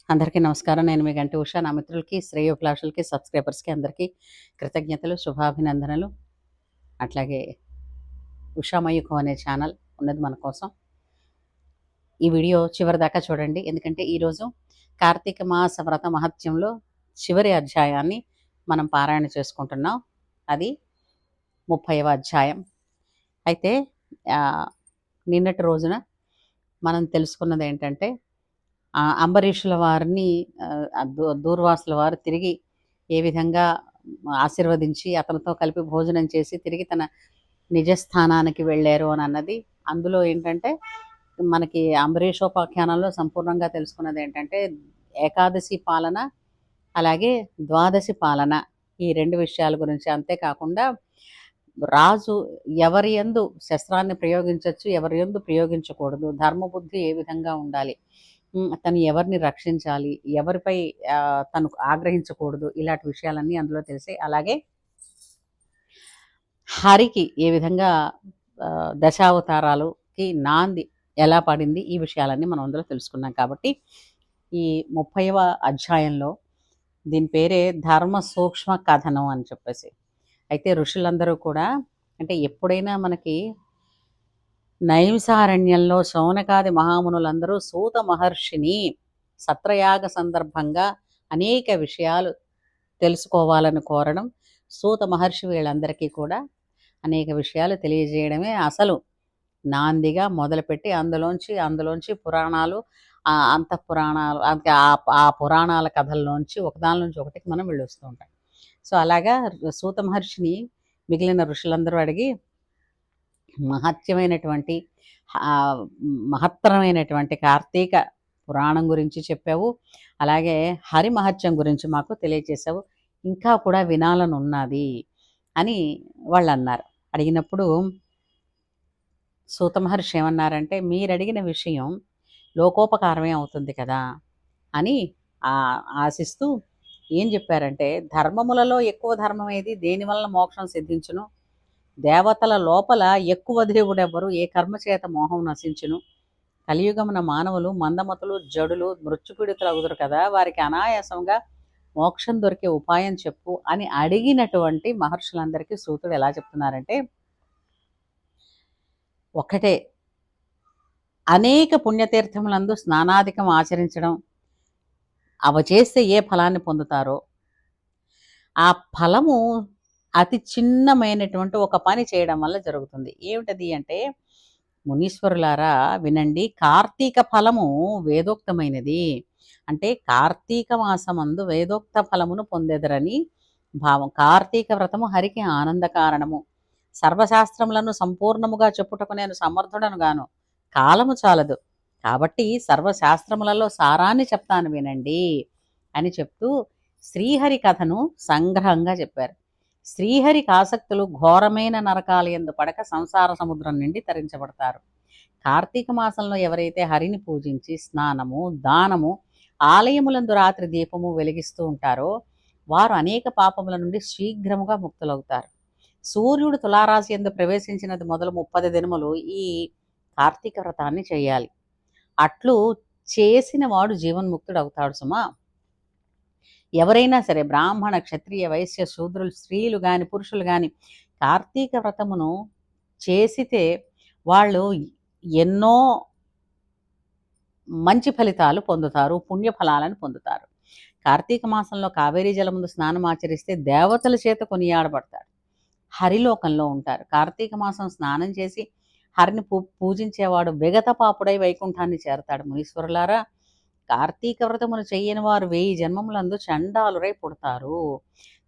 అందరికీ నమస్కారం. నేను మీ గంటి ఉష. నా మిత్రులకి, శ్రేయోభిలాషులకి, సబ్స్క్రైబర్స్‌కి అందరికీ కృతజ్ఞతలు, శుభాభినందనలు. అట్లాగే ఉషామయూఖం అనే ఛానల్ ఉన్నది మన కోసం. ఈ వీడియో చివరిదాకా చూడండి. ఎందుకంటే ఈరోజు కార్తీక మాస వ్రత మహత్యంలో చివరి అధ్యాయాన్ని మనం పారాయణ చేసుకుంటున్నాం. అది 30వ అధ్యాయం. అయితే నిన్నటి రోజున మనం తెలుసుకున్నది ఏంటంటే అంబరీషుల వారిని దూర్వాసుల వారు తిరిగి ఏ విధంగా ఆశీర్వదించి అతనితో కలిపి భోజనం చేసి తిరిగి తన నిజస్థానానికి వెళ్ళారు అని అన్నది. అందులో ఏంటంటే మనకి అంబరీషోపాఖ్యానంలో సంపూర్ణంగా తెలుసుకున్నది ఏంటంటే ఏకాదశి పాలన, అలాగే ద్వాదశి పాలన, ఈ రెండు విషయాల గురించి. అంతేకాకుండా రాజు ఎవరి యందు శస్త్రాన్ని ప్రయోగించవచ్చు, ఎవరి యందు ప్రయోగించకూడదు, ధర్మబుద్ధి ఏ విధంగా ఉండాలి, తను ఎవరిని రక్షించాలి, ఎవరిపై తను ఆగ్రహించకూడదు, ఇలాంటి విషయాలన్నీ అందులో తెలిసాయి. అలాగే హరికి ఏ విధంగా దశావతారాలకి నాంది ఎలా పడింది, ఈ విషయాలన్నీ మనం అందులో తెలుసుకున్నాం. కాబట్టి ఈ 30వ అధ్యాయంలో దీని పేరే ధర్మ సూక్ష్మ కథనం అని చెప్పేసి. అయితే ఋషులందరూ కూడా, అంటే ఎప్పుడైనా మనకి నైమిసారణ్యంలో శౌనకాది మహామునులందరూ సూత మహర్షిని సత్రయాగ సందర్భంగా అనేక విషయాలు తెలుసుకోవాలని కోరడం, సూత మహర్షి వీళ్ళందరికీ కూడా అనేక విషయాలు తెలియజేయడమే అసలు నాందిగా మొదలుపెట్టి అందులోంచి పురాణాలు, అంతఃపురాణాలు, ఆ పురాణాల కథల్లోంచి ఒకదానిలోంచి ఒకటికి మనం వెళ్ళొస్తూ ఉంటాం. సో అలాగా సూత మహర్షిని మిగిలిన ఋషులందరూ అడిగి మహత్తరమైనటువంటి కార్తీక పురాణం గురించి చెప్పావు, అలాగే హరి మహత్యం గురించి మాకు తెలియచేసావు, ఇంకా కూడా వినాలని ఉన్నది అని వాళ్ళు అన్నారు. అడిగినప్పుడు సూత మహర్షి ఏమన్నారంటే, మీరు అడిగిన విషయం లోకోపకారమే అవుతుంది కదా అని ఆశిస్తూ ఏం చెప్పారంటే, ధర్మములలో ఎక్కువ ధర్మం ఏది, దేనివలన మోక్షం సిద్ధించును, దేవతల లోపల ఎక్కువ దేవుడెవ్వరు, ఏ కర్మ చేత మోహం నశించును, కలియుగమున మానవులు మందమతులు, జడులు, మృత్యుపీడితులు అవుతారు కదా, వారికి అనాయాసంగా మోక్షం దొరికే ఉపాయం చెప్పు అని అడిగినటువంటి మహర్షులందరికీ సూతుడు ఎలా చెప్తున్నారంటే, ఒక్కటే, అనేక పుణ్యతీర్థములందు స్నానాధికం ఆచరించడం, అవ చేస్తే ఏ ఫలాన్ని పొందుతారో ఆ ఫలము అతి చిన్నమైనటువంటి ఒక పని చేయడం వల్ల జరుగుతుంది. ఏమిటది అంటే, మునీశ్వరులారా వినండి, కార్తీక ఫలము వేదోక్తమైనది. అంటే కార్తీక మాసమందు వేదోక్త ఫలమును పొందెదరని భావం. కార్తీక వ్రతము హరికి ఆనంద కారణము. సర్వశాస్త్రములను సంపూర్ణముగా చెప్పుటకు నేను సమర్థుడను గాను, కాలము చాలదు, కాబట్టి సర్వశాస్త్రములలో సారాన్ని చెప్తాను వినండి అని చెప్తూ శ్రీహరి కథను సంగ్రహంగా చెప్పారు. శ్రీహరికి ఆసక్తులు ఘోరమైన నరకాల యందు పడక సంసార సముద్రం నుండి తరించబడతారు. కార్తీక మాసంలో ఎవరైతే హరిని పూజించి స్నానము, దానము, ఆలయములందు రాత్రి దీపము వెలిగిస్తూ ఉంటారో వారు అనేక పాపముల నుండి శీఘ్రముగా ముక్తులవుతారు. సూర్యుడు తులారాశి యందు ప్రవేశించినది మొదలు 30 దినములు ఈ కార్తీక వ్రతాన్ని చేయాలి. అట్లు చేసిన వాడు జీవన్ముక్తుడు అవుతాడు సుమా. ఎవరైనా సరే బ్రాహ్మణ, క్షత్రియ, వైశ్య, శూద్రులు, స్త్రీలు కానీ పురుషులు కానీ కార్తీక వ్రతమును చేసితే వాళ్ళు ఎన్నో మంచి ఫలితాలు పొందుతారు, పుణ్యఫలాలను పొందుతారు. కార్తీక మాసంలో కావేరీ జలముందు స్నానం ఆచరిస్తే దేవతల చేత కొనియాడబడతారు, హరిలోకంలో ఉంటారు. కార్తీక మాసం స్నానం చేసి హరిని పూజించేవాడు విగత పాపుడై వైకుంఠాన్ని చేరతాడు. మునీశ్వరులారా, కార్తీక వ్రతమును చెయ్యని వారు 1000 జన్మములందు చండాలురై పుడతారు.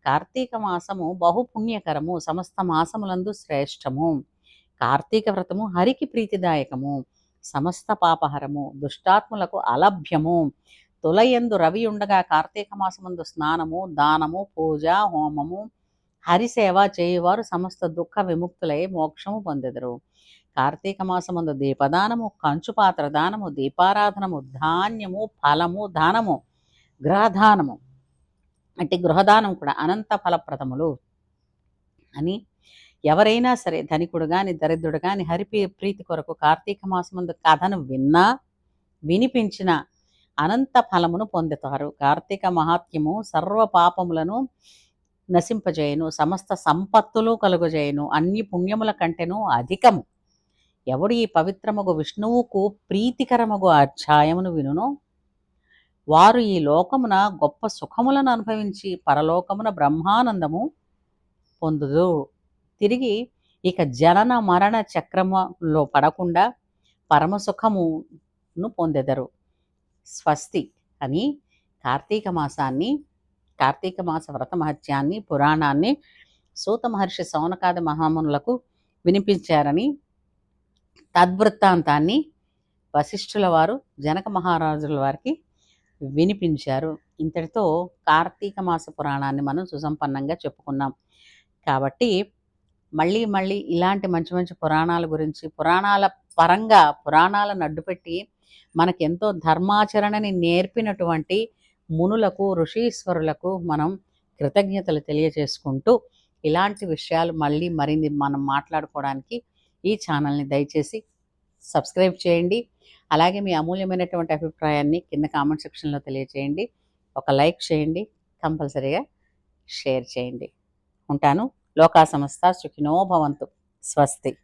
కార్తీక మాసము బహుపుణ్యకరము, సమస్త మాసములందు శ్రేష్టము. కార్తీక వ్రతము హరికి ప్రీతిదాయకము, సమస్త పాపహరము, దుష్టాత్ములకు అలభ్యము. తులయందు రవి ఉండగా కార్తీక మాసమందు స్నానము, దానము, పూజ, హోమము, హరిసేవ చేయువారు సమస్త దుఃఖ విముక్తులై మోక్షము పొందెదరు. కార్తీక మాసమందు దీపదానము, కంచుపాత్ర దానము, దీపారాధనము, ధాన్యము, ఫలము దానము, గృహదానము అంటే గృహదానం కూడా అనంత ఫలప్రదములు అని ఎవరైనా సరే ధనికుడు కానీ దరిద్రుడు కానీ హరి ప్రీతి కొరకు కార్తీక మాసమందు కథను విన్నా, వినిపించిన అనంత ఫలమును పొందుతారు. కార్తీక మహాత్మ్యము సర్వ పాపములను నశింపజేయును, సమస్త సంపత్తులు కలుగజేయును, అన్ని పుణ్యముల కంటెను అధికము. ఎవడు ఈ పవిత్రమగు విష్ణువుకు ప్రీతికరమగు అధ్యాయమును వినునో వారు ఈ లోకమున గొప్ప సుఖములను అనుభవించి పరలోకమున బ్రహ్మానందము పొందుదు. తిరిగి ఇక జనన మరణ చక్రములో పడకుండా పరమసుఖమును పొందెదరు. స్వస్తి అని కార్తీక మాస వ్రత మహత్యాన్ని పురాణాన్ని సూత మహర్షి సౌనకాది మహామునులకు వినిపించారని తద్వృత్తాంతాన్ని వశిష్ఠుల వారు జనక మహారాజుల వారికి వినిపించారు. ఇంతటితో కార్తీక మాస పురాణాన్ని మనం సుసంపన్నంగా చెప్పుకున్నాం. కాబట్టి మళ్ళీ మళ్ళీ ఇలాంటి మంచి మంచి పురాణాల గురించి, పురాణాల పరంగా పురాణాలను అడ్డుపెట్టి మనకెంతో ధర్మాచరణని నేర్పినటువంటి మునులకు, ఋషీశ్వరులకు మనం కృతజ్ఞతలు తెలియజేసుకుంటూ ఇలాంటి విషయాలు మళ్ళీ మరిన్ని మనం మాట్లాడుకోవడానికి ఈ ఛానల్ని దయచేసి సబ్స్క్రైబ్ చేయండి. అలాగే మీ అమూల్యమైనటువంటి అభిప్రాయాన్ని కింద కామెంట్ సెక్షన్లో తెలియజేయండి. ఒక లైక్ చేయండి, కంపల్సరీగా షేర్ చేయండి. ఉంటాను. లోకా సమస్త సుఖినో భవంతు. స్వస్తి.